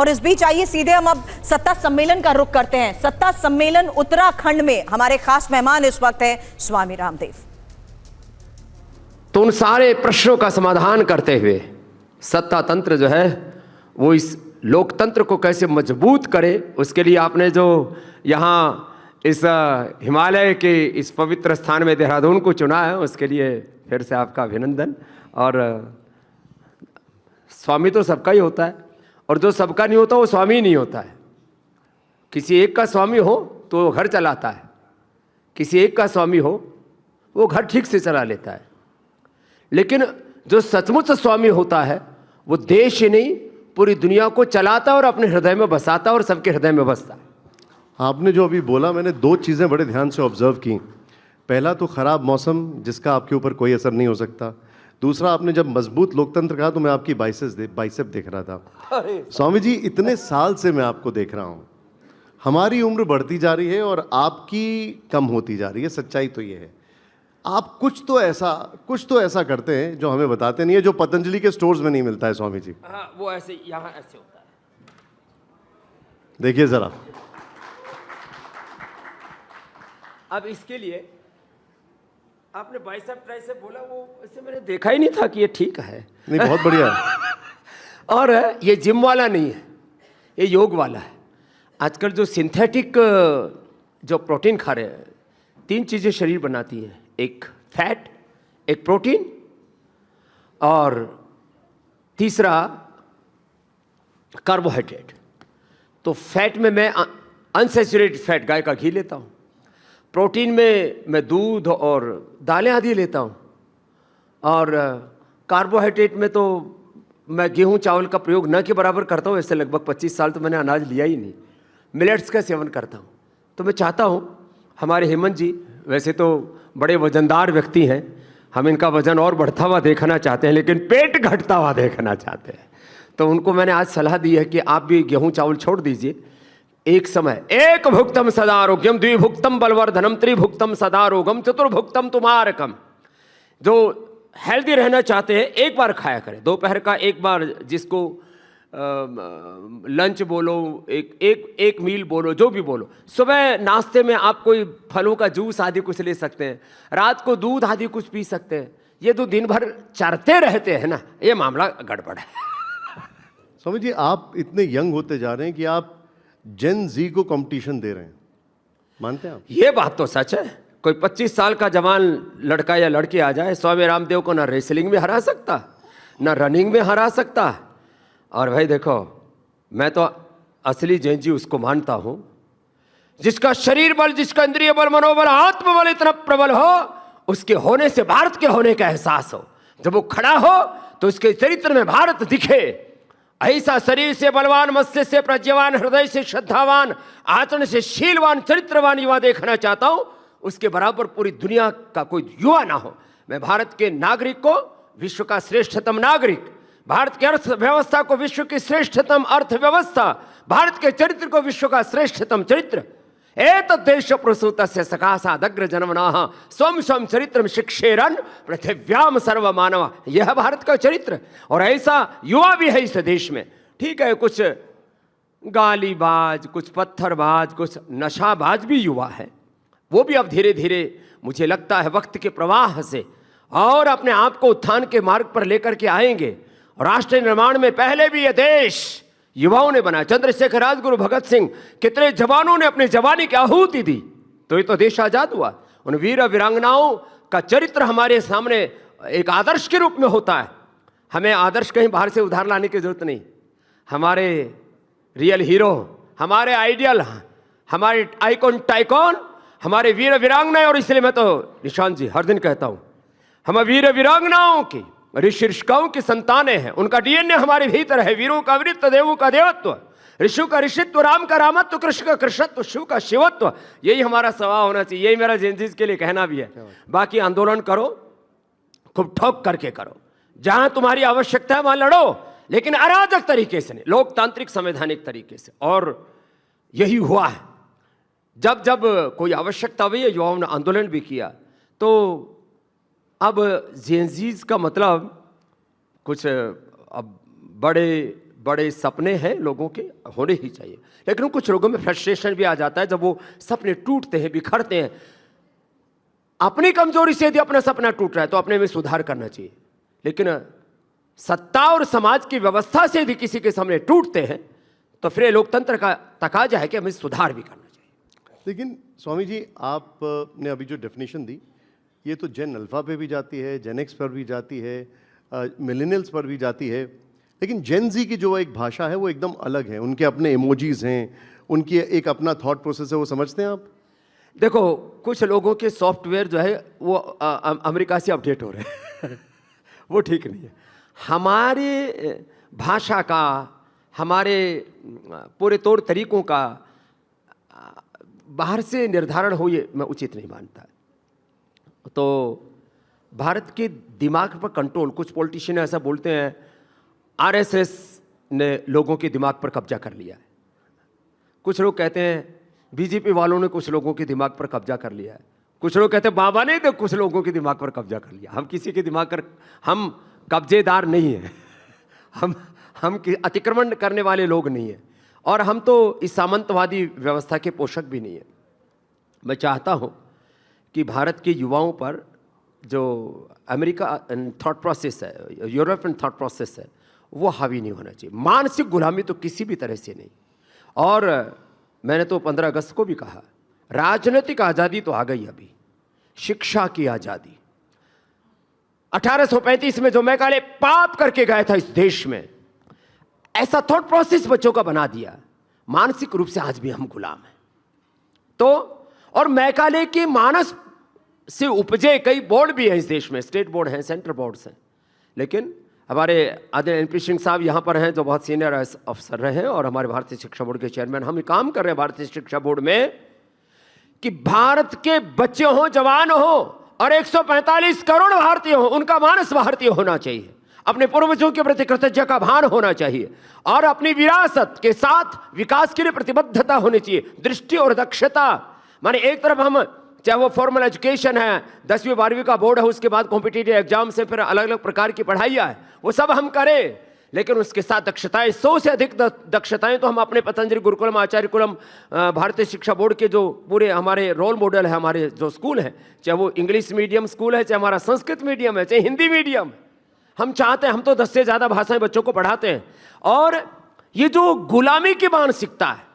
और इस बीच आइए सीधे हम अब सत्ता सम्मेलन का रुख करते हैं। सत्ता सम्मेलन उत्तराखंड में हमारे खास मेहमान इस वक्त है स्वामी रामदेव। तो उन सारे प्रश्नों का समाधान करते हुए सत्ता तंत्र जो है वो इस लोकतंत्र को कैसे मजबूत करे, उसके लिए आपने जो यहाँ इस हिमालय के इस पवित्र स्थान में देहरादून को चुना है, उसके लिए फिर से आपका अभिनंदन। और स्वामी तो सबका ही होता है, और जो सबका नहीं होता वो स्वामी नहीं होता है। किसी एक का स्वामी हो तो वो घर चलाता है, किसी एक का स्वामी हो वो घर ठीक से चला लेता है, लेकिन जो सचमुच स्वामी होता है वो देश ही नहीं पूरी दुनिया को चलाता और अपने हृदय में बसाता और सबके हृदय में बसता है। आपने जो अभी बोला, मैंने दो चीज़ें बड़े ध्यान से ऑब्जर्व की। पहला तो ख़राब मौसम जिसका आपके ऊपर कोई असर नहीं हो सकता। दूसरा, आपने जब मजबूत लोकतंत्र कहा तो मैं आपकी बाइसेप देख रहा था। स्वामी जी, इतने साल से मैं आपको देख रहा हूँ, हमारी उम्र बढ़ती जा रही है और आपकी कम होती जा रही है। सच्चाई तो ये है, आप कुछ तो ऐसा करते हैं जो हमें बताते नहीं है, जो पतंजलि के स्टोर्स में नहीं मिलता है। स्वामी जी, हाँ, वो ऐसे यहाँ ऐसे होता है, देखिए जरा। अब इसके लिए आपने बाइसेप ट्राइसेप बोला, वो इससे मैंने देखा ही नहीं था कि ये ठीक है। नहीं, बहुत बढ़िया है। और ये जिम वाला नहीं है, ये योग वाला है। आजकल जो सिंथेटिक जो प्रोटीन खा रहे हैं, तीन चीज़ें शरीर बनाती हैं, एक फैट, एक प्रोटीन और तीसरा कार्बोहाइड्रेट। तो फैट में मैं अनसैचुरेटेड फैट गाय का घी लेता हूँ, प्रोटीन में मैं दूध और दालें आदि लेता हूँ, और कार्बोहाइड्रेट में तो मैं गेहूँ चावल का प्रयोग न के बराबर करता हूँ। इससे लगभग 25 साल तो मैंने अनाज लिया ही नहीं, मिलेट्स का सेवन करता हूँ। तो मैं चाहता हूँ हमारे हेमंत जी वैसे तो बड़े वजनदार व्यक्ति हैं, हम इनका वजन और बढ़ता हुआ देखना चाहते हैं, लेकिन पेट घटता हुआ देखना चाहते हैं। तो उनको मैंने आज सलाह दी है कि आप भी गेहूँ चावल छोड़ दीजिए। एक समय एक भुक्तम सदारोग्यम, द्विभुक्तम बलवर्धनम, त्रिभुक्तम सदारोगम, चतुर्भुक्तम तुमारकम। जो हेल्दी रहना चाहते हैं एक बार खाया करें, दोपहर का एक बार, जिसको लंच बोलो, एक मील बोलो, जो भी बोलो। सुबह नाश्ते में आप कोई फलों का जूस आदि कुछ ले सकते हैं, रात को दूध आदि कुछ पी सकते हैं। ये तो दिन भर चरते रहते हैं ना, ये मामला गड़बड़ है। स्वामी जी, आप इतने यंग होते जा रहे हैं कि आप जेन जी को कंपटीशन दे रहे हैं, मानते हैं आप? ये बात तो सच है। कोई 25 साल का जवान लड़का या लड़की आ जाए, स्वामी रामदेव को ना रेसलिंग में हरा सकता, ना रनिंग में हरा सकता। और भाई देखो, मैं तो असली जैन जी उसको मानता हूं जिसका शरीर बल, जिसका इंद्रिय बल, मनोबल, आत्मबल इतना प्रबल हो, उसके होने से भारत के होने का एहसास हो। जब वो खड़ा हो तो उसके चरित्र में भारत दिखे। ऐसा शरीर से बलवान, मत्स्य से प्रज्ञावान, हृदय से श्रद्धावान, आचरण से शीलवान, चरित्रवान युवा देखना चाहता हूं। उसके बराबर पूरी दुनिया का कोई युवा ना हो। मैं भारत के नागरिक को विश्व का श्रेष्ठतम नागरिक, भारत की अर्थव्यवस्था को विश्व की श्रेष्ठतम अर्थव्यवस्था, भारत के चरित्र को विश्व का श्रेष्ठतम चरित्र, एतद् देश प्रसूतस्य सकाशादग्र जन्मनाः स्वं स्वं चरित्रम शिक्षेरन् पृथिव्याम सर्वमानव। यह भारत का चरित्र, और ऐसा युवा भी है इस देश में। ठीक है, कुछ गालीबाज, कुछ पत्थरबाज, कुछ नशाबाज भी युवा है, वो भी अब धीरे धीरे मुझे लगता है वक्त के प्रवाह से और अपने आप को उत्थान के मार्ग पर लेकर के आएंगे। राष्ट्र निर्माण में पहले भी यह देश युवाओं ने बनाया। चंद्रशेखर, राजगुरु, भगत सिंह, कितने जवानों ने अपनी जवानी की आहुति दी, तो ये तो देश आजाद हुआ। उन वीर वीरांगनाओं का चरित्र हमारे सामने एक आदर्श के रूप में होता है। हमें आदर्श कहीं बाहर से उधार लाने की जरूरत नहीं। हमारे रियल हीरो, हमारे आइडियल, हमारे आइकॉन टाइकॉन, हमारे वीर वीरांगनाएं। और इसलिए मैं तो निशांत जी हर दिन कहता हूं, हम वीर वीरांगनाओं की, ऋषि ऋषिकाओं की संतानें हैं। उनका डीएनए हमारे भीतर है। वीरों का वीरत्व, देवों का देवत्व, ऋषियों का ऋषित्व, राम का रामत्व, कृष्ण का कृष्णत्व, शिव का शिवत्व, यही हमारा स्वभाव होना चाहिए। यही मेरा जेनजीज के लिए कहना भी है। बाकी आंदोलन करो, खूब ठोक करके करो, जहां तुम्हारी आवश्यकता है वहां लड़ो, लेकिन अराजक तरीके से नहीं, लोकतांत्रिक संवैधानिक तरीके से। और यही हुआ है। जब जब कोई आवश्यकता हुई है, युवाओं ने आंदोलन भी किया। तो अब जेनजीज का मतलब कुछ अब बड़े बड़े सपने हैं लोगों के, होने ही चाहिए, लेकिन कुछ लोगों में फ्रस्ट्रेशन भी आ जाता है जब वो सपने टूटते हैं, बिखरते हैं। अपनी कमजोरी से यदि अपना सपना टूट रहा है तो अपने में सुधार करना चाहिए, लेकिन सत्ता और समाज की व्यवस्था से यदि किसी के सामने टूटते हैं तो फिर लोकतंत्र का तकाजा है कि हमें सुधार भी करना चाहिए। लेकिन स्वामी जी, आपने अभी जो डेफिनेशन दी, ये तो जेन अल्फा पे भी जाती है, जेन एक्स पर भी जाती है, मिलेनियल्स पर भी जाती है, लेकिन जेन जी की जो एक भाषा है वो एकदम अलग है। उनके अपने इमोजीज हैं, उनकी एक अपना थॉट प्रोसेस है, वो समझते हैं आप? देखो, कुछ लोगों के सॉफ्टवेयर जो है वो अमेरिका से अपडेट हो रहे हैं वो ठीक नहीं है। हमारे भाषा का, हमारे पूरे तौर तरीकों का बाहर से निर्धारण हो, ये मैं उचित नहीं मानता। तो भारत के दिमाग पर कंट्रोल, कुछ पॉलिटिशियन ऐसा बोलते हैं आरएसएस ने लोगों के दिमाग पर कब्जा कर लिया है, कुछ लोग कहते हैं बीजेपी वालों ने कुछ लोगों के दिमाग पर कब्जा कर लिया है, कुछ लोग कहते हैं बाबा ने तो कुछ लोगों के दिमाग पर कब्जा कर लिया। हम किसी के दिमाग पर, हम कब्जेदार नहीं हैं हम अतिक्रमण करने वाले लोग नहीं हैं, और हम तो इस सामंतवादी व्यवस्था के पोषक भी नहीं हैं। मैं चाहता हूं कि भारत के युवाओं पर जो अमेरिका थॉट प्रोसेस है, यूरोपियन थॉट प्रोसेस है, वो हावी नहीं होना चाहिए। मानसिक गुलामी तो किसी भी तरह से नहीं। और मैंने तो 15 अगस्त को भी कहा, राजनीतिक आज़ादी तो आ गई, अभी शिक्षा की आज़ादी। 1835 में जो मैकाले पाप करके गया था इस देश में, ऐसा थॉट प्रोसेस बच्चों का बना दिया, मानसिक रूप से आज भी हम गुलाम हैं। तो और मैकाले के मानस से उपजे कई बोर्ड भी हैं इस देश में, स्टेट बोर्ड हैं, सेंट्रल बोर्ड्स हैं, लेकिन हमारे आदरणीय एनपी सिंह साहब यहाँ पर हैं जो बहुत सीनियर अफसर रहे हैं, और हमारे भारतीय शिक्षा बोर्ड के चेयरमैन, हम काम कर रहे हैं भारतीय शिक्षा बोर्ड में कि भारत के बच्चे हों, जवान हो, और 145 करोड़ भारतीय हो, उनका मानस भारतीय होना चाहिए, अपने पूर्वजों के प्रति कृतज्ञता का भान होना चाहिए, और अपनी विरासत के साथ विकास के लिए प्रतिबद्धता होनी चाहिए, दृष्टि और दक्षता। माने एक तरफ हम, चाहे वो फॉर्मल एजुकेशन है, 10वीं 12वीं का बोर्ड है, उसके बाद कॉम्पिटिटिव एग्जाम से फिर अलग अलग प्रकार की पढ़ाइयाँ है, वो सब हम करें, लेकिन उसके साथ दक्षताएं, 100 से अधिक दक्षताएं तो हम अपने पतंजलि गुरुकुलम, आचार्य कुलम, भारतीय शिक्षा बोर्ड के जो पूरे हमारे रोल मॉडल है, हमारे जो स्कूल हैं, चाहे वो इंग्लिश मीडियम स्कूल है, चाहे हमारा संस्कृत मीडियम है, चाहे हिंदी मीडियम है, हम चाहते हैं, हम तो 10 से ज़्यादा भाषाएं बच्चों को पढ़ाते हैं। और ये जो गुलामी की मानसिकता है,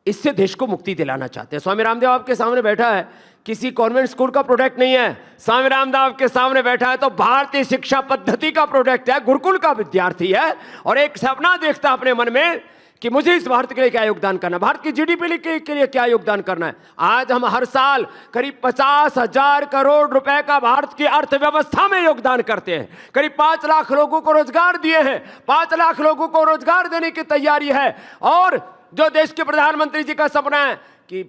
इससे देश को मुक्ति दिलाना चाहते हैं। स्वामी रामदेव आपके सामने बैठा है, किसी कॉन्वेंट स्कूल का प्रोडक्ट नहीं है, स्वामी रामदेव आपके सामने बैठा है तो भारतीय शिक्षा पद्धति का प्रोडक्ट है, गुरुकुल का विद्यार्थी है, और एक सपना देखता है अपने मन में कि मुझे इस भारत के लिए क्या योगदान करना है, भारत की जीडीपी के लिए क्या योगदान करना है। आज हम हर साल करीब 50,000 करोड़ रुपए का भारत की अर्थव्यवस्था में योगदान करते हैं, करीब 5 लाख लोगों को रोजगार दिए हैं, 5 लाख लोगों को रोजगार देने की तैयारी है, और जो देश के प्रधानमंत्री जी का सपना है कि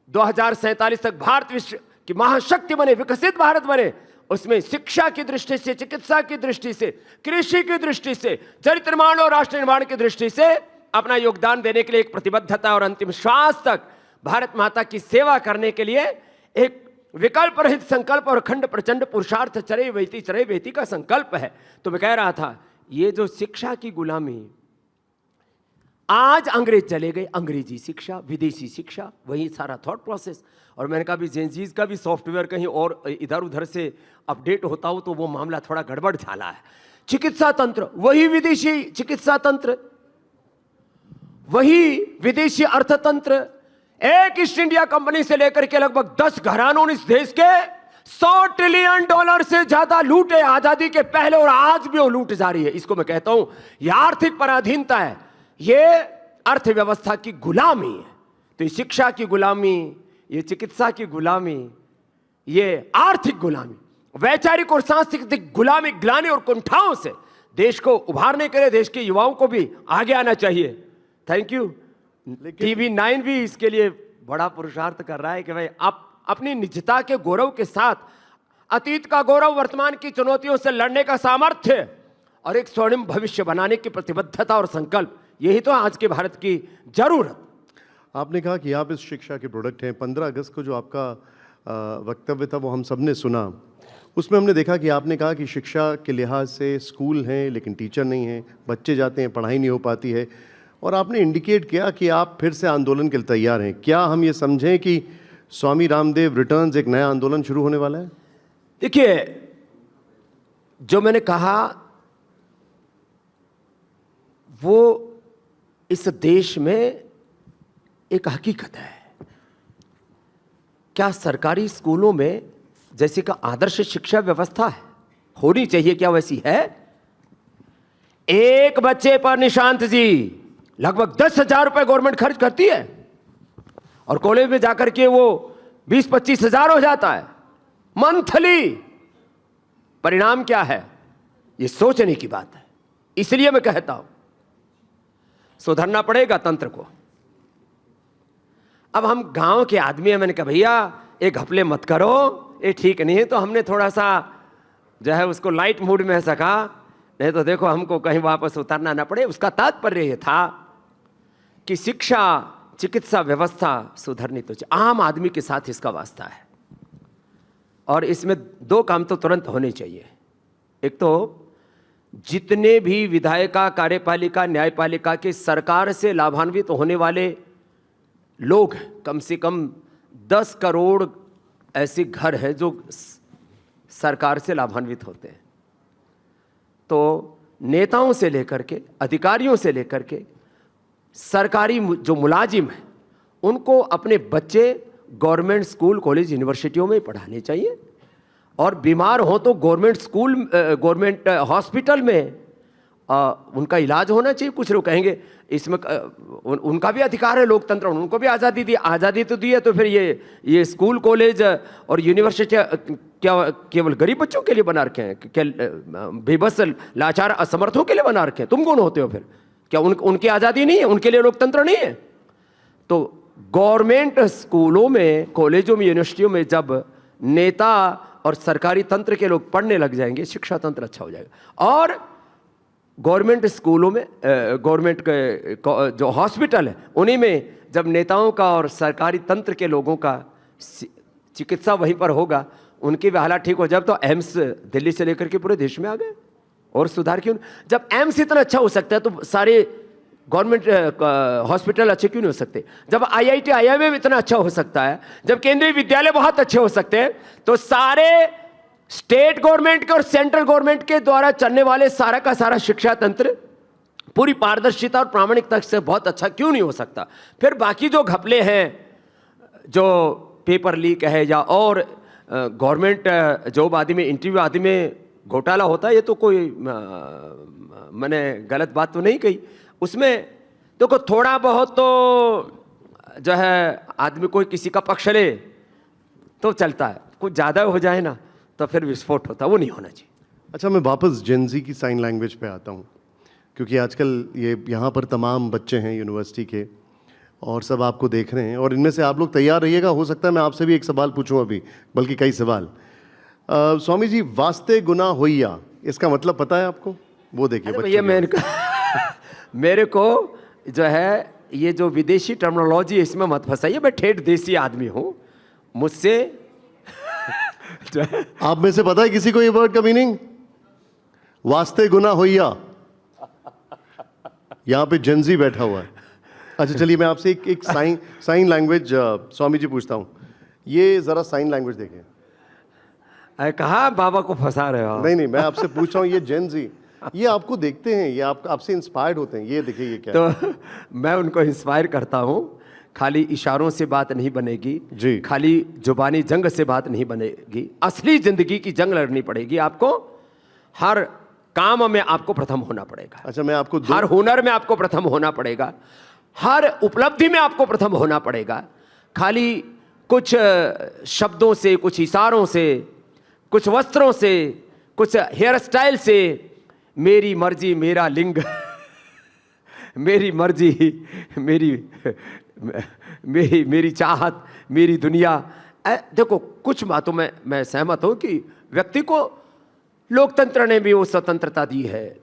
2047 तक भारत विश्व की महाशक्ति बने, विकसित भारत बने, उसमें शिक्षा की दृष्टि से, चिकित्सा की दृष्टि से, कृषि की दृष्टि से, चरित्र निर्माण और राष्ट्र निर्माण की दृष्टि से अपना योगदान देने के लिए एक प्रतिबद्धता, और अंतिम श्वास तक भारत माता की सेवा करने के लिए एक विकल्प रहित संकल्प और अखंड प्रचंड पुरुषार्थ चरे वेती का संकल्प है। तो मैं कह रहा था, ये जो शिक्षा की गुलामी, आज अंग्रेज चले गए, अंग्रेजी शिक्षा, विदेशी शिक्षा, वही सारा थॉट प्रोसेस। और मैंने कहा भी जेनजीज का भी सॉफ्टवेयर कहीं और इधर उधर से अपडेट होता हो तो वो मामला थोड़ा गड़बड़ झाला है। चिकित्सा तंत्र वही विदेशी चिकित्सा तंत्र, वही विदेशी अर्थतंत्र, एक ईस्ट इंडिया कंपनी से लेकर के लगभग 10 घरानों ने इस देश के $100 ट्रिलियन से ज्यादा लूटे, आजादी के पहले, और आज भी वो लूट जारी है। इसको मैं कहता हूं यह आर्थिक पराधीनता है, ये अर्थव्यवस्था की गुलामी है। तो ये शिक्षा की गुलामी, ये चिकित्सा की गुलामी, ये आर्थिक गुलामी, वैचारिक और सांस्कृतिक गुलामी, ग्लानि और कुंठाओं से देश को उभारने के लिए देश के युवाओं को भी आगे आना चाहिए। Thank you. टीवी 9 भी इसके लिए बड़ा पुरुषार्थ कर रहा है कि भाई आप अपनी निजता के गौरव के साथ अतीत का गौरव, वर्तमान की चुनौतियों से लड़ने का सामर्थ्य और एक स्वर्णिम भविष्य बनाने की प्रतिबद्धता और संकल्प, यही तो आज के भारत की जरूरत। आपने कहा कि आप इस शिक्षा के प्रोडक्ट हैं। 15 अगस्त को जो आपका वक्तव्य था वो हम सब ने सुना, उसमें हमने देखा कि आपने कहा कि शिक्षा के लिहाज से स्कूल हैं लेकिन टीचर नहीं हैं, बच्चे जाते हैं, पढ़ाई नहीं हो पाती है, और आपने इंडिकेट किया कि आप फिर से आंदोलन के लिए तैयार हैं। क्या हम ये समझें कि स्वामी रामदेव रिटर्न्स एक नया आंदोलन शुरू होने वाला है? देखिए, जो मैंने कहा वो इस देश में एक हकीकत है। क्या सरकारी स्कूलों में जैसे का आदर्श शिक्षा व्यवस्था है, होनी चाहिए, क्या वैसी है? एक बच्चे पर निशांत जी लगभग 10,000 रुपए गवर्नमेंट खर्च करती है और कॉलेज में जाकर के वो 20-25 हजार हो जाता है मंथली। परिणाम क्या है? ये सोचने की बात है। इसलिए मैं कहता हूं सुधरना पड़ेगा तंत्र को। अब हम गांव के आदमी हैं, मैंने कहा भैया ये घपले मत करो, ये ठीक नहीं है, तो हमने थोड़ा सा जो है उसको लाइट मूड में सका, नहीं तो देखो हमको कहीं वापस उतरना ना पड़े। उसका तात्पर्य यह था कि शिक्षा चिकित्सा व्यवस्था सुधरनी तो चाहिए, आम आदमी के साथ इसका वास्ता है। और इसमें दो काम तो तुरंत होने चाहिए। एक तो जितने भी विधायिका, कार्यपालिका, न्यायपालिका के सरकार से लाभान्वित होने वाले लोग, कम से कम 10 करोड़ ऐसे घर हैं जो सरकार से लाभान्वित होते हैं। तो नेताओं से लेकर के, अधिकारियों से लेकर के सरकारी जो मुलाजिम हैं उनको अपने बच्चे गवर्नमेंट स्कूल, कॉलेज, यूनिवर्सिटियों में पढ़ाने चाहिए। और बीमार हो तो गवर्नमेंट स्कूल, गवर्नमेंट हॉस्पिटल में उनका इलाज होना चाहिए। कुछ लोग कहेंगे इसमें उनका भी अधिकार है, लोकतंत्र, उनको भी आज़ादी दी, आज़ादी तो दी है, तो फिर ये स्कूल, कॉलेज और यूनिवर्सिटी क्या केवल गरीब बच्चों के लिए बना रखे हैं? क्या बेबस, लाचार, असमर्थों के लिए बना रखे हैं? तुम कौन होते हो फिर? क्या उनकी आज़ादी नहीं है? उनके लिए लोकतंत्र नहीं है? तो गवर्नमेंट स्कूलों में, कॉलेजों में, यूनिवर्सिटियों में जब नेता और सरकारी तंत्र के लोग पढ़ने लग जाएंगे, शिक्षा तंत्र अच्छा हो जाएगा। और गवर्नमेंट स्कूलों में, गवर्नमेंट के जो हॉस्पिटल है उन्हीं में जब नेताओं का और सरकारी तंत्र के लोगों का चिकित्सा वहीं पर होगा, उनकी भी हालत ठीक हो। जब तो एम्स दिल्ली से लेकर के पूरे देश में आ गए, और सुधार क्यों? जब एम्स इतना अच्छा हो सकता है तो सारे गवर्नमेंट हॉस्पिटल अच्छे क्यों नहीं हो सकते? जब IIT, IIM इतना अच्छा हो सकता है, जब केंद्रीय विद्यालय बहुत अच्छे हो सकते हैं, तो सारे स्टेट गवर्नमेंट के और सेंट्रल गवर्नमेंट के द्वारा चलने वाले सारा का सारा शिक्षा तंत्र पूरी पारदर्शिता और प्रामाणिकता से बहुत अच्छा क्यों नहीं हो सकता? फिर बाकी जो घपले हैं, जो पेपर लीक है या और गवर्नमेंट जॉब आदि में, इंटरव्यू आदि में घोटाला होता है, ये तो कोई मैंने गलत बात तो नहीं कही। उसमें देखो थोड़ा बहुत तो जो है आदमी कोई किसी का पक्ष ले तो चलता है, कुछ ज़्यादा हो जाए ना तो फिर विस्फोट होता है, वो नहीं होना चाहिए। अच्छा, मैं वापस जेनजी की साइन लैंग्वेज पे आता हूँ, क्योंकि आजकल ये यहाँ पर तमाम बच्चे हैं यूनिवर्सिटी के और सब आपको देख रहे हैं, और इनमें से आप लोग तैयार रहिएगा, हो सकता है मैं आपसे भी एक सवाल पूछूं अभी, बल्कि कई सवाल। स्वामी जी, वास्ते गुना होइया, इसका मतलब पता है आपको? वो देखिए भैया, मेरे को जो है ये जो विदेशी टर्मिनोलॉजी है इसमें मत फंसाइए। मैं ठेठ देसी आदमी हूँ, मुझसे आप में से पता है किसी को ये वर्ड का मीनिंग? वास्ते गुना होइया। यहाँ पे जेनजी बैठा हुआ है। अच्छा चलिए, मैं आपसे एक साइन लैंग्वेज स्वामी जी पूछता हूँ। ये जरा साइन लैंग्वेज देखें। कहा बाबा को फंसा रहे हो? नहीं, मैं आपसे पूछ रहा हूँ, ये जेनजी, ये आपको देखते हैं, ये आपसे इंस्पायर्ड होते हैं, ये देखिए ये क्या तो है? मैं उनको इंस्पायर करता हूँ। खाली इशारों से बात नहीं बनेगी जी, खाली जुबानी जंग से बात नहीं बनेगी, असली जिंदगी की जंग लड़नी पड़ेगी आपको। हर काम में आपको प्रथम होना पड़ेगा। अच्छा, मैं आपको हर हुनर में आपको प्रथम होना पड़ेगा, हर उपलब्धि में आपको प्रथम होना पड़ेगा। खाली कुछ शब्दों से, कुछ इशारों से, कुछ वस्त्रों से, कुछ हेयर स्टाइल से मेरी मर्जी मेरा लिंग मेरी मर्जी मेरी चाहत मेरी दुनिया। देखो कुछ बातों में मैं सहमत हूं कि व्यक्ति को लोकतंत्र ने भी वो स्वतंत्रता दी है,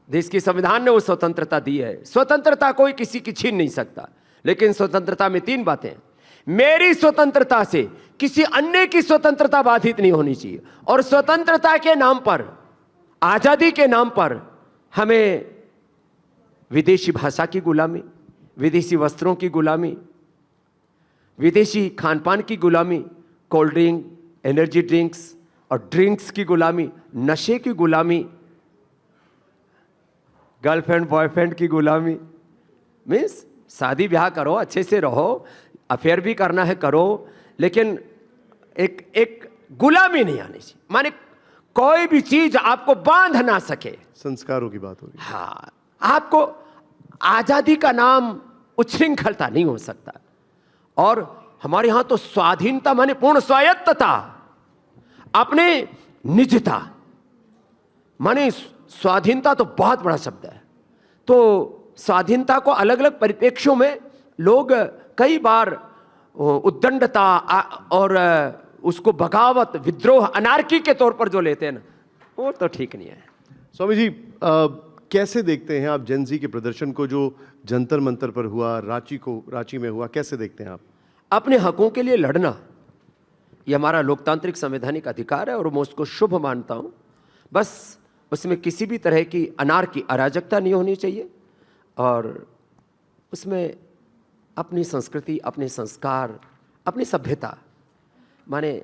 देश के संविधान ने वो स्वतंत्रता दी है। स्वतंत्रता कोई किसी की छीन नहीं सकता, लेकिन स्वतंत्रता में तीन बातें हैं। मेरी स्वतंत्रता से किसी अन्य की स्वतंत्रता बाधित नहीं होनी चाहिए। और स्वतंत्रता के नाम पर, आजादी के नाम पर हमें विदेशी भाषा की गुलामी, विदेशी वस्त्रों की गुलामी, विदेशी खान पान की गुलामी, कोल्ड ड्रिंक, एनर्जी ड्रिंक्स और ड्रिंक्स की गुलामी, नशे की गुलामी, गर्लफ्रेंड बॉयफ्रेंड की गुलामी। मीन्स शादी ब्याह करो, अच्छे से रहो, अफेयर भी करना है करो, लेकिन एक गुलामी नहीं आनी चाहिए। माने कोई भी चीज आपको बांध ना सके। संस्कारों की बात हो रही है। हाँ, आपको आजादी का नाम उच्छृंखलता नहीं हो सकता। और हमारे यहां तो स्वाधीनता माने पूर्ण स्वायत्तता, अपने निजता माने स्वाधीनता तो बहुत बड़ा शब्द है। तो स्वाधीनता को अलग अलग परिप्रेक्ष्यों में लोग कई बार उद्दंडता और उसको बगावत, विद्रोह, अनार्की के तौर पर जो लेते हैं ना, वो तो ठीक नहीं है। स्वामी जी, कैसे देखते हैं आप जेन ज़ी के प्रदर्शन को जो जंतर मंतर पर हुआ, रांची में हुआ, कैसे देखते हैं आप? अपने हकों के लिए लड़ना ये हमारा लोकतांत्रिक संवैधानिक अधिकार है और मैं उसको शुभ मानता हूं। बस उसमें किसी भी तरह की अनार्की, अराजकता नहीं होनी चाहिए और उसमें अपनी संस्कृति, अपने संस्कार, अपनी सभ्यता, माने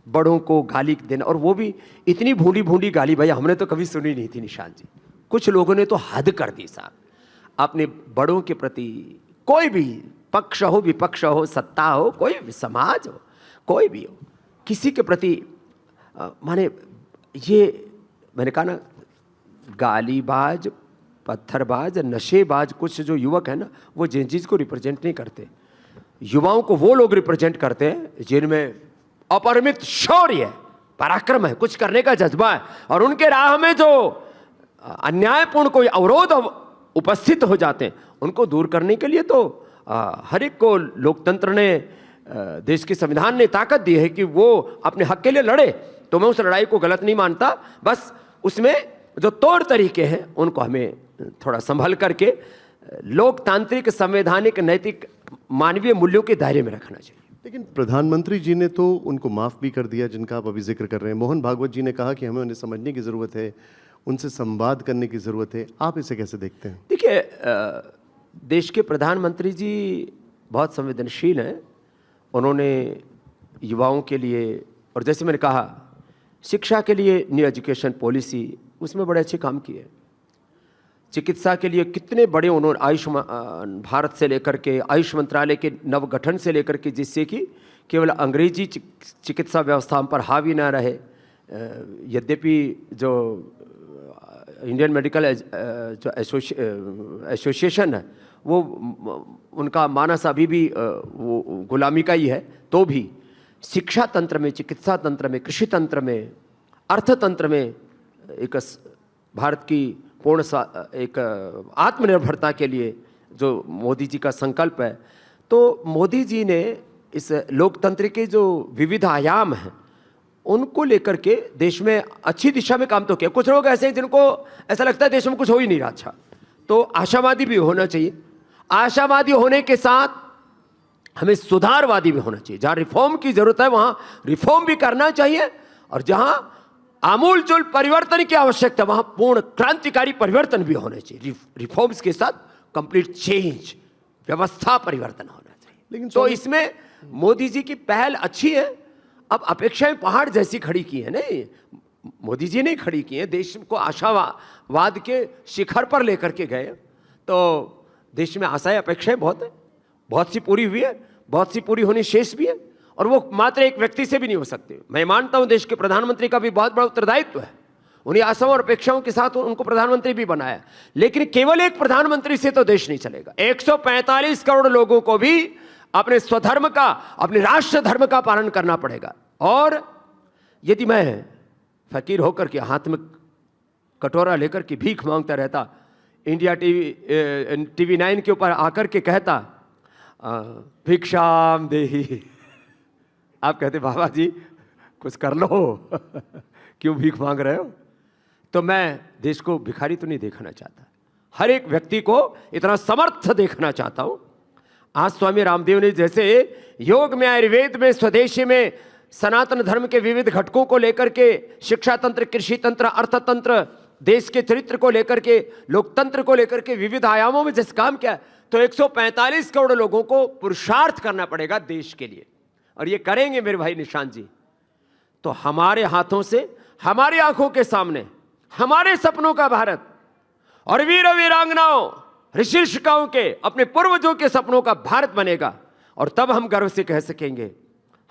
बड़ों को गाली देना, और वो भी इतनी भूंडी भूंडी गाली भैया हमने तो कभी सुनी नहीं थी निशान जी। कुछ लोगों ने तो हद कर दी साहब। अपने बड़ों के प्रति, कोई भी पक्ष हो, विपक्ष हो, सत्ता हो, कोई भी समाज हो, कोई भी हो, किसी के प्रति माने ये मैंने कहा ना, गालीबाज, पत्थरबाज, नशेबाज कुछ जो युवक है ना, वो जिन चीज़ को रिप्रेजेंट नहीं करते। युवाओं को वो लोग रिप्रेजेंट करते हैं जिनमें अपरिमित शौर्य, पराक्रम है, कुछ करने का जज्बा है, और उनके राह में जो अन्यायपूर्ण कोई अवरोध उपस्थित हो जाते हैं, उनको दूर करने के लिए तो हर एक को लोकतंत्र ने, देश के संविधान ने ताकत दी है कि वो अपने हक के लिए लड़े। तो मैं उस लड़ाई को गलत नहीं मानता, बस उसमें जो तौर तरीके हैं उनको हमें थोड़ा संभल करके लोकतांत्रिक, संवैधानिक, नैतिक, मानवीय मूल्यों के दायरे में रखना चाहिए। लेकिन प्रधानमंत्री जी ने तो उनको माफ़ भी कर दिया, जिनका आप अभी जिक्र कर रहे हैं। मोहन भागवत जी ने कहा कि हमें उन्हें समझने की ज़रूरत है, उनसे संवाद करने की ज़रूरत है। आप इसे कैसे देखते हैं? देखिए, देश के प्रधानमंत्री जी बहुत संवेदनशील हैं। उन्होंने युवाओं के लिए, और जैसे मैंने कहा, शिक्षा के लिए न्यू एजुकेशन पॉलिसी, उसमें बड़े अच्छे काम किए। चिकित्सा के लिए कितने बड़े उन्होंने आयुष्मान भारत से लेकर के, आयुष मंत्रालय के नवगठन से लेकर के, जिससे कि केवल अंग्रेजी चिकित्सा व्यवस्था पर हावी ना रहे। यद्यपि जो इंडियन मेडिकल जो एसोसिएशन है, वो उनका मानस अभी भी वो गुलामी का ही है, तो भी शिक्षा तंत्र में, चिकित्सा तंत्र में, कृषि तंत्र में, अर्थतंत्र में एक भारत की पूर्ण एक आत्मनिर्भरता के लिए जो मोदी जी का संकल्प है, तो मोदी जी ने इस लोकतंत्र के जो विविध आयाम हैं उनको लेकर के देश में अच्छी दिशा में काम तो किया। कुछ लोग ऐसे हैं जिनको ऐसा लगता है देश में कुछ हो ही नहीं रहा अच्छा, तो आशावादी भी होना चाहिए। आशावादी होने के साथ हमें सुधारवादी भी होना चाहिए। जहाँ रिफॉर्म की जरूरत है वहाँ रिफॉर्म भी करना चाहिए, और जहाँ आमूलचूल परिवर्तन की आवश्यकता है वहाँ पूर्ण क्रांतिकारी परिवर्तन भी होने चाहिए। रिफॉर्म्स के साथ कंप्लीट चेंज, व्यवस्था परिवर्तन होना चाहिए। लेकिन तो इसमें मोदी जी की पहल अच्छी है। अब अपेक्षाएं पहाड़ जैसी खड़ी की है, नहीं मोदी जी ने खड़ी की है, देश को आशावाद के शिखर पर लेकर के गए। तो देश में आशाएं, अपेक्षाएं बहुत है, बहुत सी पूरी हुई है, बहुत सी पूरी होनी शेष भी है, और वो मात्र एक व्यक्ति से भी नहीं हो सकते। मैं मानता हूं देश के प्रधानमंत्री का भी बहुत बड़ा उत्तरदायित्व है, उन्हीं आशाओं और अपेक्षाओं के साथ उनको प्रधानमंत्री भी बनाया। लेकिन केवल एक प्रधानमंत्री से तो देश नहीं चलेगा। 145 करोड़ लोगों को भी अपने स्वधर्म का, अपने राष्ट्र धर्म का पालन करना पड़ेगा। और यदि मैं फकीर होकर के हाथ में कटोरा लेकर के भीख मांगता रहता, इंडिया टीवी 9 के ऊपर आकर के कहता भिक्षाम देही, आप कहते बाबा जी कुछ कर लो क्यों भीख मांग रहे हो? तो मैं देश को भिखारी तो नहीं देखना चाहता, हर एक व्यक्ति को इतना समर्थ देखना चाहता हूं। आज स्वामी रामदेव ने जैसे योग में, आयुर्वेद में, स्वदेशी में सनातन धर्म के विविध घटकों को लेकर के, शिक्षा तंत्र, कृषि तंत्र, अर्थतंत्र, देश के चरित्र को लेकर के, लोकतंत्र को लेकर के विविध आयामों में जैसे काम किया, तो 145 करोड़ लोगों को पुरुषार्थ करना पड़ेगा देश के लिए, और ये करेंगे मेरे भाई निशांत जी। तो हमारे हाथों से, हमारी आंखों के सामने हमारे सपनों का भारत और वीर वीरांगनाओं, ऋषि ऋषिकाओं के, अपने पूर्वजों के सपनों का भारत बनेगा। और तब हम गर्व से कह सकेंगे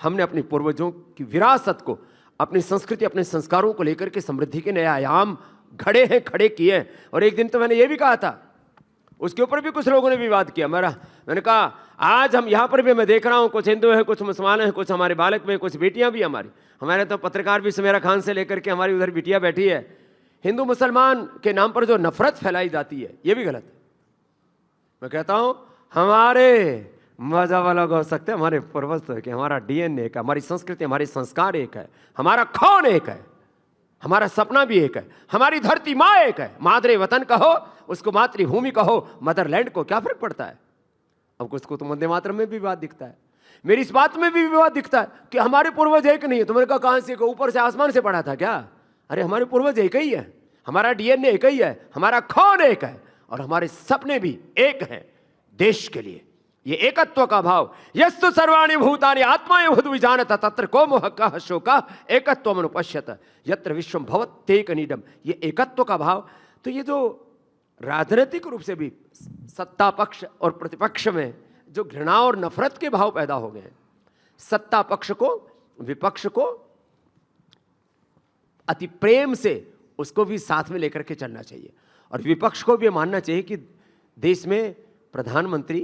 हमने अपने पूर्वजों की विरासत को, अपनी संस्कृति, अपने संस्कारों को लेकर के समृद्धि के नए आयाम घड़े हैं, खड़े किए हैं। और एक दिन तो मैंने ये भी कहा था, उसके ऊपर भी कुछ लोगों ने विवाद किया। मैंने कहा आज हम यहाँ पर भी मैं देख रहा हूँ, कुछ हिंदू हैं, कुछ मुसलमान हैं, कुछ हमारे बालक में, कुछ बेटियां भी हमारे तो पत्रकार भी समेरा खान से लेकर के हमारी उधर बिटिया बैठी है। हिंदू मुसलमान के नाम पर जो नफरत फैलाई जाती है ये भी गलत है। मैं कहता हूं हमारे मजा लोग हो सकते हैं, हमारे पूर्वज तो एक है, हमारा डीएनए एक है, हमारी संस्कृति, हमारे संस्कार एक है, हमारा खून एक है, हमारा सपना भी एक है, हमारी धरती माँ एक है। मादरे वतन कहो, उसको मातृभूमि कहो, मदरलैंड को क्या फर्क पड़ता है। अब कुछ को तो वंदे मातरम में भी विवाद दिखता है, मेरी इस बात में भी विवाद दिखता है कि हमारे पूर्वज एक नहीं है। तो मैंने कहा कहां से, ऊपर से आसमान से पढ़ा था क्या? अरे हमारे पूर्वज एक ही है, हमारा डीएनए एक ही है, हमारा खून एक है, और हमारे सपने भी एक हैं देश के लिए। ये एकत्व का भाव, यस्तु सर्वाणि भूतानि आत्मायं विजानत तत्र को मोह कः शोकः एकत्वमनुपश्यत यत्र विश्वं भवत्येकनीडम्। ये एकत्व का भाव, तो ये जो राजनीतिक रूप से भी सत्ता पक्ष और प्रतिपक्ष में जो घृणा और नफरत के भाव पैदा हो गए हैं, सत्ता पक्ष को, विपक्ष को अति प्रेम से उसको भी साथ में लेकर के चलना चाहिए, और विपक्ष को भी मानना चाहिए कि देश में प्रधानमंत्री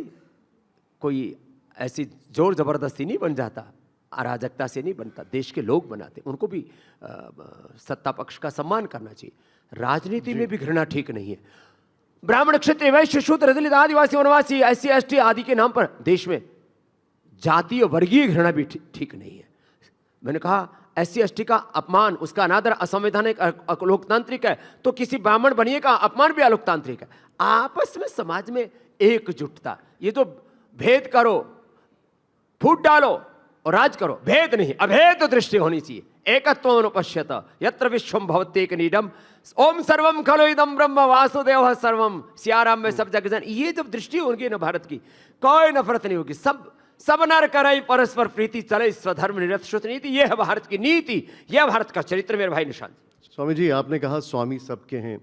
कोई ऐसी जोर जबरदस्ती नहीं बन जाता, अराजकता से नहीं बनता, देश के लोग बनाते, उनको भी सत्ता पक्ष का सम्मान करना चाहिए। राजनीति में भी घृणा ठीक नहीं है। ब्राह्मण, क्षत्रिय, वैश्य, शूद्र, दलित, आदिवासी, वनवासी, SC ST आदि के नाम पर देश में जातीय वर्गीय घृणा भी ठीक नहीं है। मैंने कहा SC ST का अपमान, उसका अनादर असंवैधानिक, अलोकतांत्रिक है, तो किसी ब्राह्मण बनिए का अपमान भी अलोकतांत्रिक है। आपस में समाज में एकजुटता, ये तो भेद करो, फूट डालो और राज करो, भेद नहीं, अभेद दृष्टि होनी चाहिए। एकत्वमनुपश्यत यत्र विश्वं भवत्येकनीडम् ओम सर्वम खलु इदं ब्रह्म वासुदेवः सर्वम। सियाराम में सब जग जान, ये जब दृष्टि होगी ना भारत की, कोई नफरत नहीं होगी, सब नर करई परस्पर प्रीति, चले स्वधर्म निरत श्रुत नीति। ये है भारत की नीति, यह भारत का चरित्र मेरे भाई निशांत। स्वामी जी, आपने कहा स्वामी सबके हैं,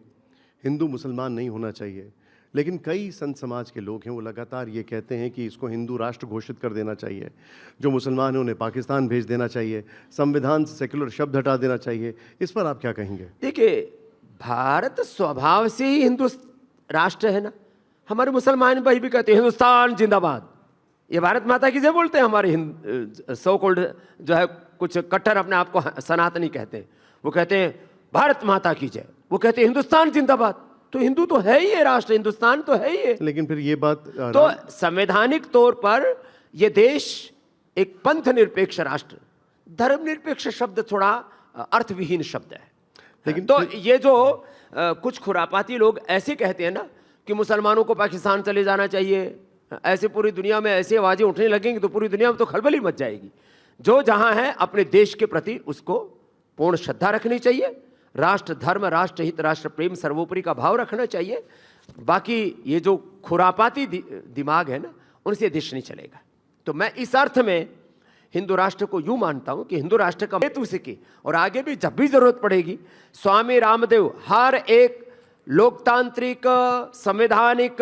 हिंदू मुसलमान नहीं होना चाहिए, लेकिन कई संत समाज के लोग हैं वो लगातार ये कहते हैं कि इसको हिंदू राष्ट्र घोषित कर देना चाहिए, जो मुसलमान हैं उन्हें पाकिस्तान भेज देना चाहिए, संविधान से सेक्युलर शब्द हटा देना चाहिए। इस पर आप क्या कहेंगे? देखिए, भारत स्वभाव से ही हिंदू राष्ट्र है ना। हमारे मुसलमान भाई भी कहते हैं हिंदुस्तान जिंदाबाद, ये भारत माता की जय बोलते हैं। हमारे सो कॉल्ड जो है कुछ कट्टर अपने आप को सनातनी कहते हैं, वो कहते हैं भारत माता की जय, वो कहते हैं हिंदुस्तान जिंदाबाद। तो हिंदू तो है ही है, राष्ट्र हिंदुस्तान तो है ही है। लेकिन फिर ये बात तो संवैधानिक तौर पर ये देश एक पंथ निरपेक्ष राष्ट्र, धर्मनिरपेक्ष शब्द थोड़ा अर्थविहीन शब्द है। लेकिन तो ये जो कुछ खुरापाती लोग ऐसे कहते हैं ना कि मुसलमानों को पाकिस्तान चले जाना चाहिए, ऐसे पूरी दुनिया में ऐसी आवाजें उठने लगेंगी तो पूरी दुनिया में तो खलबली मच जाएगी। जो जहां है अपने देश के प्रति उसको पूर्ण श्रद्धा रखनी चाहिए, राष्ट्र धर्म, राष्ट्र हित, राष्ट्र प्रेम सर्वोपरि का भाव रखना चाहिए। बाकी ये जो खुरापाती दिमाग है ना, उनसे देश नहीं चलेगा। तो मैं इस अर्थ में हिंदू राष्ट्र को यूं मानता हूं कि हिंदू राष्ट्र का हेतु से की, और आगे भी जब भी जरूरत पड़ेगी स्वामी रामदेव हर एक लोकतांत्रिक, संवैधानिक,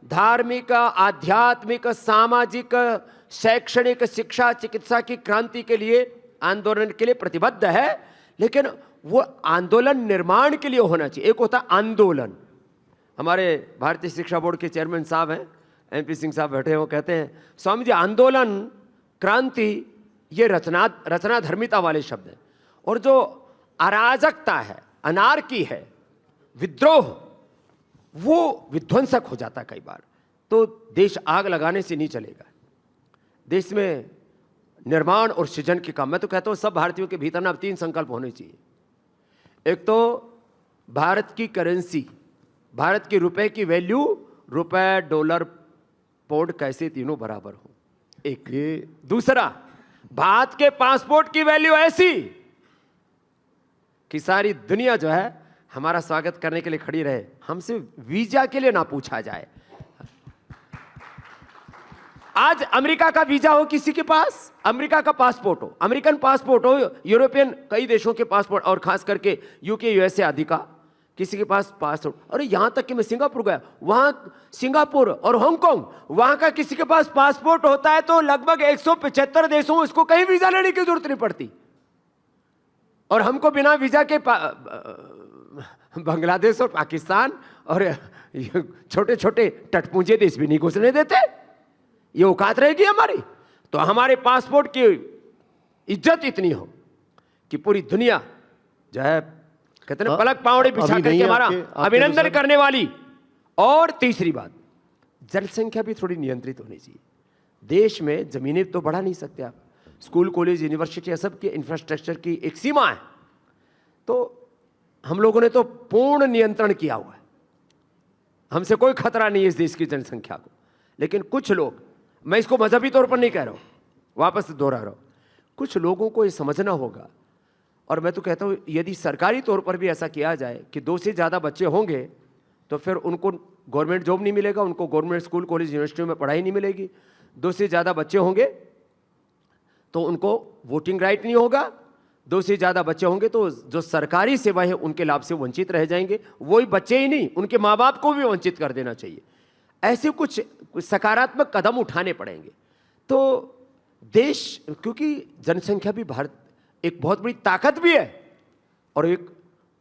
धार्मिक, आध्यात्मिक, सामाजिक, शैक्षणिक, शिक्षा, चिकित्सा की क्रांति के लिए, आंदोलन के लिए प्रतिबद्ध है। लेकिन वो आंदोलन निर्माण के लिए होना चाहिए। एक होता है आंदोलन। हमारे भारतीय शिक्षा बोर्ड के चेयरमैन साहब हैं, MP सिंह साहब बैठे हैं, वो कहते हैं स्वामी जी आंदोलन, क्रांति ये रचना धर्मिता वाले शब्द हैं, और जो अराजकता है, अनार्की है, विद्रोह, वो विध्वंसक हो जाता कई बार। तो देश आग लगाने से नहीं चलेगा। देश में निर्माण और सृजन के काम, मैं तो कहता हूं सब भारतीयों के भीतर ना 3 संकल्प होने चाहिए। एक तो भारत की करेंसी, भारत के रुपए की वैल्यू रुपए डॉलर पौंड कैसे तीनों बराबर हो? एक ये दूसरा, भारत के पासपोर्ट की वैल्यू ऐसी कि सारी दुनिया जो है हमारा स्वागत करने के लिए खड़ी रहे, हमसे वीजा के लिए ना पूछा जाए। आज अमेरिका का वीजा हो किसी के पास, अमेरिका का पासपोर्ट हो, अमेरिकन पासपोर्ट हो, यूरोपियन कई देशों के पासपोर्ट, और खास करके यूके यूएसए आदि का किसी के पास पासपोर्ट, और यहां तक कि मैं सिंगापुर गया, वहां सिंगापुर और हांगकांग, वहां का किसी के पास पासपोर्ट होता है तो लगभग 175 देशों में उसको कहीं वीजा लेने की जरूरत नहीं पड़ती। और हमको बिना वीजा के बांग्लादेश और पाकिस्तान और छोटे छोटे तटपुंजे देश भी नहीं घुसने देते। ये औकात रहेगी हमारी? तो हमारे पासपोर्ट की इज्जत इतनी हो कि पूरी दुनिया जो है कहते हैं पलक पावड़े बिछा अभी करके नहीं हमारा आपके अभिनंदन अनुसार? करने वाली। और तीसरी बात, जनसंख्या भी थोड़ी नियंत्रित होनी चाहिए। देश में जमीनें तो बढ़ा नहीं सकते आप, स्कूल कॉलेज यूनिवर्सिटी सब के इंफ्रास्ट्रक्चर की एक सीमा है। तो हम लोगों ने तो पूर्ण नियंत्रण किया हुआ है, हमसे कोई खतरा नहीं है इस देश की जनसंख्या को। लेकिन कुछ लोग, मैं इसको मजहबी तौर पर नहीं कह रहा हूं, वापस से दोहरा रहा हूं, कुछ लोगों को ये समझना होगा। और मैं तो कहता हूं यदि सरकारी तौर पर भी ऐसा किया जाए कि 2 से ज़्यादा बच्चे होंगे तो फिर उनको गवर्नमेंट जॉब नहीं मिलेगा, उनको गवर्नमेंट स्कूल कॉलेज यूनिवर्सिटी में पढ़ाई नहीं मिलेगी। 2 से ज़्यादा बच्चे होंगे तो उनको वोटिंग राइट नहीं होगा। 2 से ज़्यादा बच्चे होंगे तो जो सरकारी सेवा है उनके लाभ से वंचित रह जाएंगे। वही बच्चे ही नहीं, उनके माँ बाप को भी वंचित कर देना चाहिए। ऐसे कुछ सकारात्मक कदम उठाने पड़ेंगे तो देश, क्योंकि जनसंख्या भी भारत एक बहुत बड़ी ताकत भी है और एक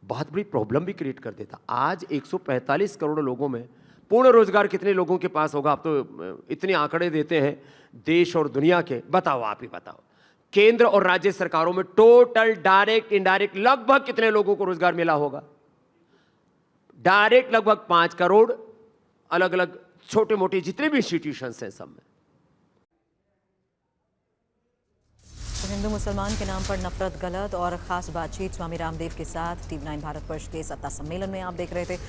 बहुत बड़ी प्रॉब्लम भी क्रिएट कर देता। आज 145 करोड़ लोगों में पूर्ण रोजगार कितने लोगों के पास होगा? आप तो इतने आंकड़े देते हैं देश और दुनिया के, बताओ, आप ही बताओ। केंद्र और राज्य सरकारों में टोटल डायरेक्ट इनडायरेक्ट लगभग कितने लोगों को रोजगार मिला होगा? डायरेक्ट लगभग 5 करोड़, अलग अलग छोटे मोटे जितने भी इंस्टीट्यूशंस हैं सब में। तो हिंदू मुसलमान के नाम पर नफरत गलत और खास बातचीत स्वामी रामदेव के साथ TV9 भारतवर्ष के सत्ता सम्मेलन में आप देख रहे थे।